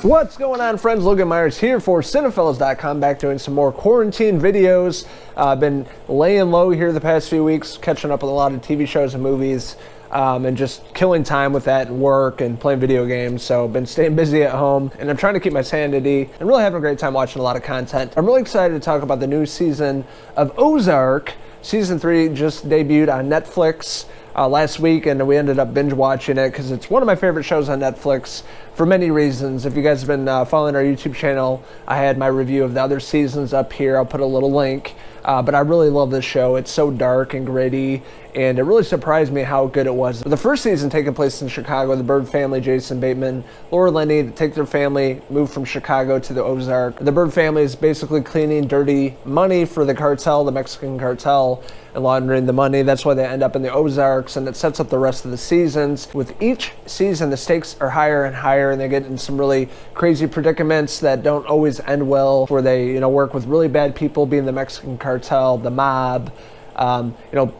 What's going on, friends? Logan Myers here for Cinephellas.com, back doing some more quarantine videos. I've been laying low here the past few weeks, catching up with a lot of TV shows and movies, and just killing time with that and work and playing video games. So I've been staying busy at home, and I'm trying to keep my sanity and really having a great time watching a lot of content. I'm really excited to talk about the new season of Ozark. Season 3 just debuted on Netflix last week, and we ended up binge watching it because it's one of my favorite shows on Netflix for many reasons. If you guys have been following our YouTube channel, I had my review of the other seasons up here. I'll put a little link, but I really love this show. It's so dark and gritty, and it really surprised me how good it was. The first season taking place in Chicago, the Byrde family, Jason Bateman, Linney, take their family, move from Chicago to the Ozark. The Byrde family is basically cleaning dirty money for the cartel, the Mexican cartel, and laundering the money. That's why they end up in the Ozarks, and it sets up the rest of the seasons. With each season, the stakes are higher and higher, and they get in some really crazy predicaments that don't always end well, where they work with really bad people, being the Mexican cartel, the mob,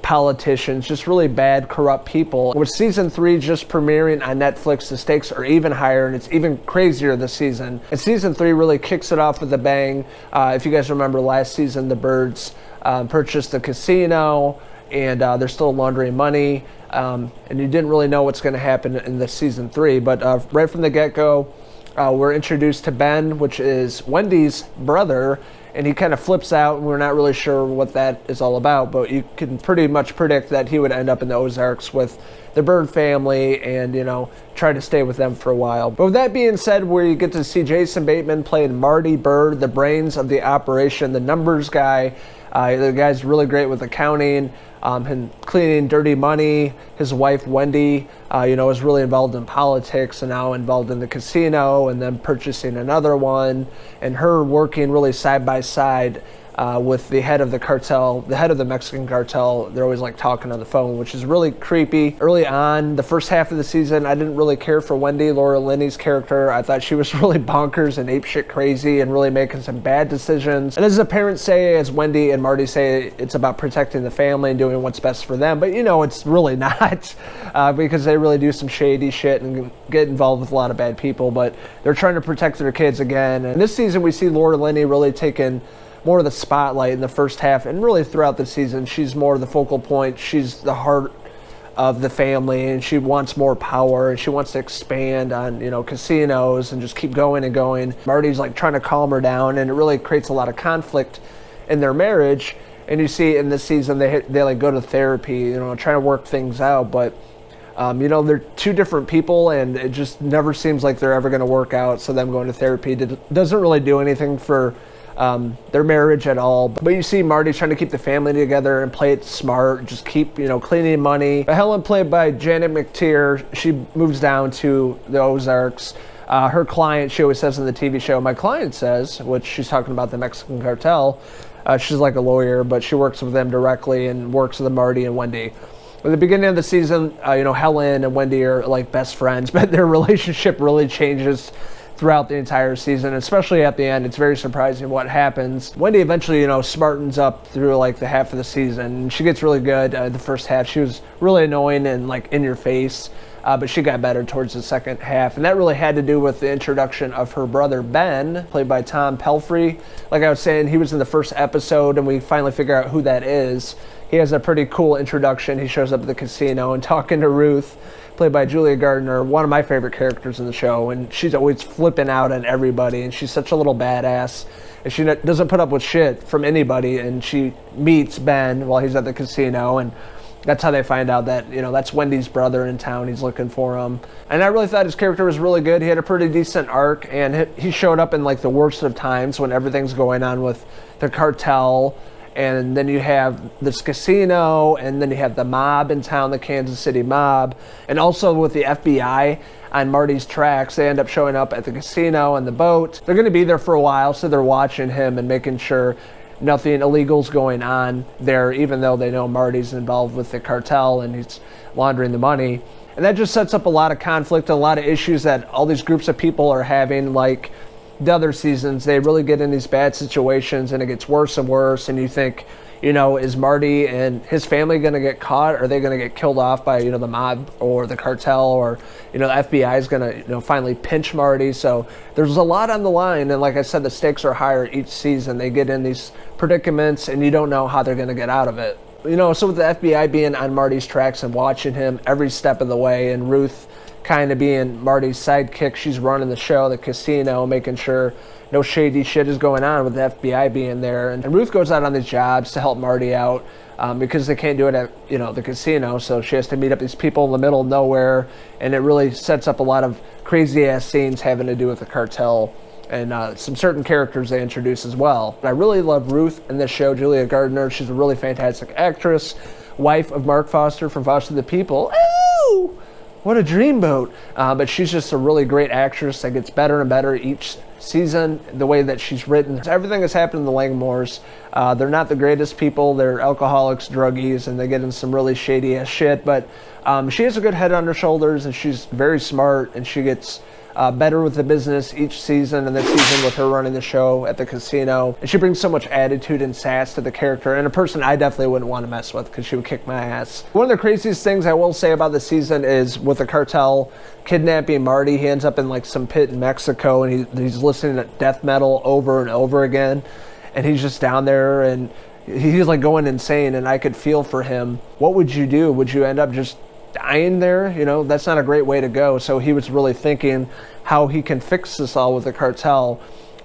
politicians, just really bad, corrupt people. With season 3 just premiering on Netflix, the stakes are even higher, and it's even crazier this season. And season 3 really kicks it off with a bang. If you guys remember last season, the Byrdes purchased the casino, and they're still laundering money, and you didn't really know what's going to happen in the season 3. But right from the get-go, we're introduced to Ben, which is Wendy's brother, and he kind of flips out, and we're not really sure what that is all about, but you can pretty much predict that he would end up in the Ozarks with the Byrde family and, try to stay with them for a while. But with that being said, we get to see Jason Bateman playing Marty Byrde, the brains of the operation, the numbers guy. The guy's really great with accounting, and cleaning dirty money. His wife, Wendy, is really involved in politics and now involved in the casino and then purchasing another one, and her working really side by side with the head of the cartel, the head of the Mexican cartel. They're always like talking on the phone, which is really creepy. Early on, the first half of the season, I didn't really care for Wendy, Linney's character. I thought she was really bonkers and apeshit crazy and really making some bad decisions. And as the parents say, as Wendy and Marty say, it's about protecting the family and doing what's best for them. But it's really not, because they really do some shady shit and get involved with a lot of bad people. But they're trying to protect their kids again. And this season, we see Linney really taking more of the spotlight in the first half, and really throughout the season. She's more the focal point. She's the heart of the family, and she wants more power, and she wants to expand on casinos and just keep going and going. Marty's like trying to calm her down, and it really creates a lot of conflict in their marriage. And you see in this season they like go to therapy, trying to work things out, but they're two different people, and it just never seems like they're ever going to work out. So them going to therapy doesn't really do anything for their marriage at all. But you see Marty trying to keep the family together and play it smart, just keep cleaning money. But Helen, played by Janet McTeer, she moves down to the Ozarks. Her client, she always says in the TV show, my client says, which she's talking about the Mexican cartel. She's like a lawyer, but she works with them directly and works with Marty and Wendy. At the beginning of the season, Helen and Wendy are like best friends, but their relationship really changes throughout the entire season, especially at the end. It's very surprising what happens. Wendy eventually, smartens up through like the half of the season. She gets really good. The first half, she was really annoying and like in your face, but she got better towards the second half, and that really had to do with the introduction of her brother Ben, played by Tom Pelfrey. Like I was saying, he was in the first episode, and we finally figure out who that is. He has a pretty cool introduction. He shows up at the casino and talking to Ruth, played by Julia Garner, one of my favorite characters in the show, and she's always flipping out on everybody, and she's such a little badass, and she doesn't put up with shit from anybody. And she meets Ben while he's at the casino, and that's how they find out that that's Wendy's brother in town. He's looking for him, and I really thought his character was really good. He had a pretty decent arc, and he showed up in like the worst of times when everything's going on with the cartel. And then you have this casino, and then you have the mob in town, the Kansas City mob, and also with the FBI on Marty's tracks. They end up showing up at the casino and the boat. They're going to be there for a while, so they're watching him and making sure nothing illegal's going on there, even though they know Marty's involved with the cartel and he's laundering the money. And that just sets up a lot of conflict, a lot of issues that all these groups of people are having. Like the other seasons, they really get in these bad situations, and it gets worse and worse, and you think, is Marty and his family going to get caught? Are they going to get killed off by, the mob or the cartel, or, the FBI is going to, finally pinch Marty? So there's a lot on the line. And like I said, the stakes are higher each season. They get in these predicaments and you don't know how they're going to get out of it. So with the FBI being on Marty's tracks and watching him every step of the way, and Ruth kind of being Marty's sidekick, she's running the show, the casino, making sure no shady shit is going on with the FBI being there. And Ruth goes out on these jobs to help Marty out because they can't do it at, the casino. So she has to meet up these people in the middle of nowhere. And it really sets up a lot of crazy ass scenes having to do with the cartel and some certain characters they introduce as well. But I really love Ruth in this show, Julia Garner. She's a really fantastic actress, wife of Mark Foster from Foster the People. Ooh! What a dreamboat. But she's just a really great actress that gets better and better each season, the way that she's written. Everything that's happened in the Langmores, they're not the greatest people. They're alcoholics, druggies, and they get in some really shady ass shit. But she has a good head on her shoulders, and she's very smart, and she gets better with the business each season, and this season with her running the show at the casino. And she brings so much attitude and sass to the character, and a person I definitely wouldn't want to mess with because she would kick my ass. One of the craziest things I will say about the season is with the cartel kidnapping Marty. He ends up in like some pit in Mexico, and he's listening to death metal over and over again, and he's just down there and he's like going insane, and I could feel for him. What would you do? Would you end up just dying there? That's not a great way to go. So he was really thinking how he can fix this all with the cartel,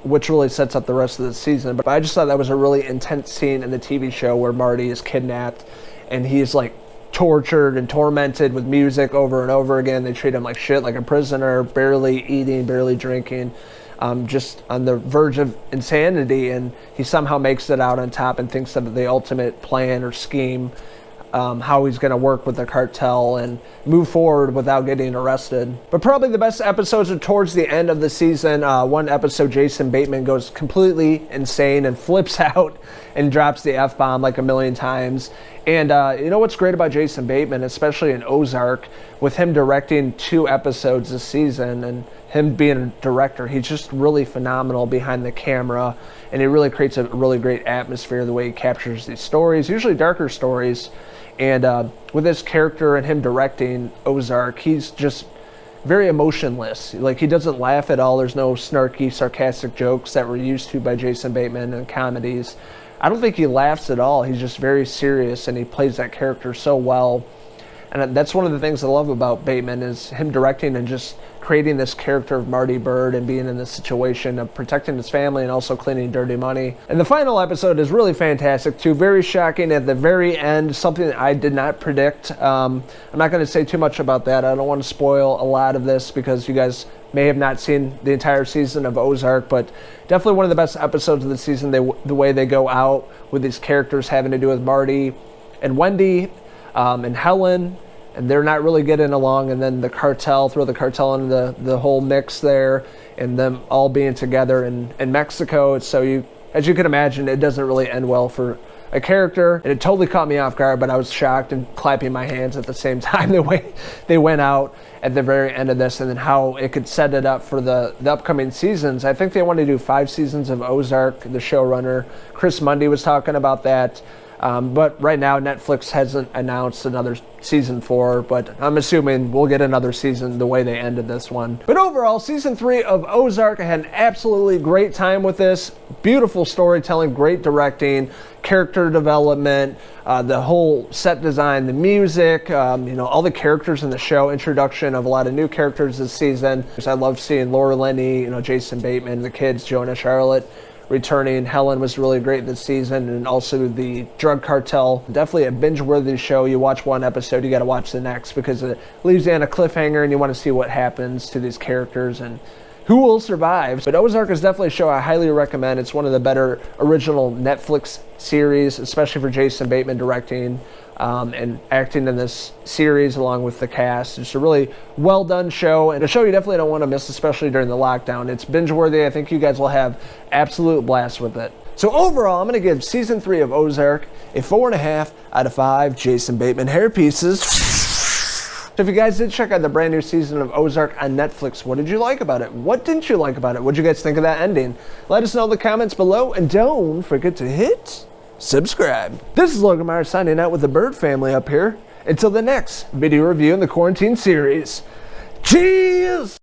which really sets up the rest of the season. But I just thought that was a really intense scene in the TV show where Marty is kidnapped and he's like tortured and tormented with music over and over again. They treat him like shit, like a prisoner, barely eating, barely drinking, just on the verge of insanity, and he somehow makes it out on top and thinks of the ultimate plan or scheme, how he's going to work with the cartel and move forward without getting arrested. But probably the best episodes are towards the end of the season. One episode, Jason Bateman goes completely insane and flips out and drops the F-bomb like a million times. And what's great about Jason Bateman, especially in Ozark, with him directing 2 episodes this season and him being a director, he's just really phenomenal behind the camera, and he really creates a really great atmosphere the way he captures these stories, usually darker stories. And with his character and him directing Ozark, he's just very emotionless. Like, he doesn't laugh at all. There's no snarky, sarcastic jokes that we're used to by Jason Bateman in comedies. I don't think he laughs at all. He's just very serious, and he plays that character so well. And that's one of the things I love about Bateman, is him directing and just creating this character of Marty Byrde and being in this situation of protecting his family and also cleaning dirty money. And the final episode is really fantastic too. Very shocking at the very end, something that I did not predict. I'm not going to say too much about that. I don't want to spoil a lot of this because you guys may have not seen the entire season of Ozark, but definitely one of the best episodes of the season. The way they go out with these characters having to do with Marty and Wendy and Helen, and they're not really getting along, and then the cartel, throw the cartel into the whole mix there, and them all being together in Mexico. So as you can imagine, it doesn't really end well for a character, and it totally caught me off guard, but I was shocked and clapping my hands at the same time the way they went out at the very end of this, and then how it could set it up for the upcoming seasons. I think they want to do 5 seasons of Ozark. The showrunner, Chris Mundy, was talking about that. But right now, Netflix hasn't announced another season 4, but I'm assuming we'll get another season the way they ended this one. But overall, season 3 of Ozark, I had an absolutely great time with this. Beautiful storytelling, great directing, character development, the whole set design, the music, all the characters in the show, introduction of a lot of new characters this season. I love seeing Laura Linney, Jason Bateman, the kids, Jonah, Charlotte, returning. Helen was really great this season, and also the drug cartel. Definitely a binge-worthy show. You watch one episode, you got to watch the next because it leaves you on a cliffhanger, and you want to see what happens to these characters and who will survive. But Ozark is definitely a show I highly recommend. It's one of the better original Netflix series, especially for Jason Bateman directing and acting in this series along with the cast. It's a really well done show, and a show you definitely don't want to miss, especially during the lockdown. It's binge worthy. I think you guys will have absolute blast with it. So overall, I'm going to give season 3 of Ozark a 4.5 out of 5 Jason Bateman hair pieces. So if you guys did check out the brand new season of Ozark on Netflix, what did you like about it? What didn't you like about it? What did you guys think of that ending? Let us know in the comments below, and don't forget to hit subscribe. This is Logan Meyer signing out with the Byrde family up here. Until the next video review in the quarantine series. Cheers!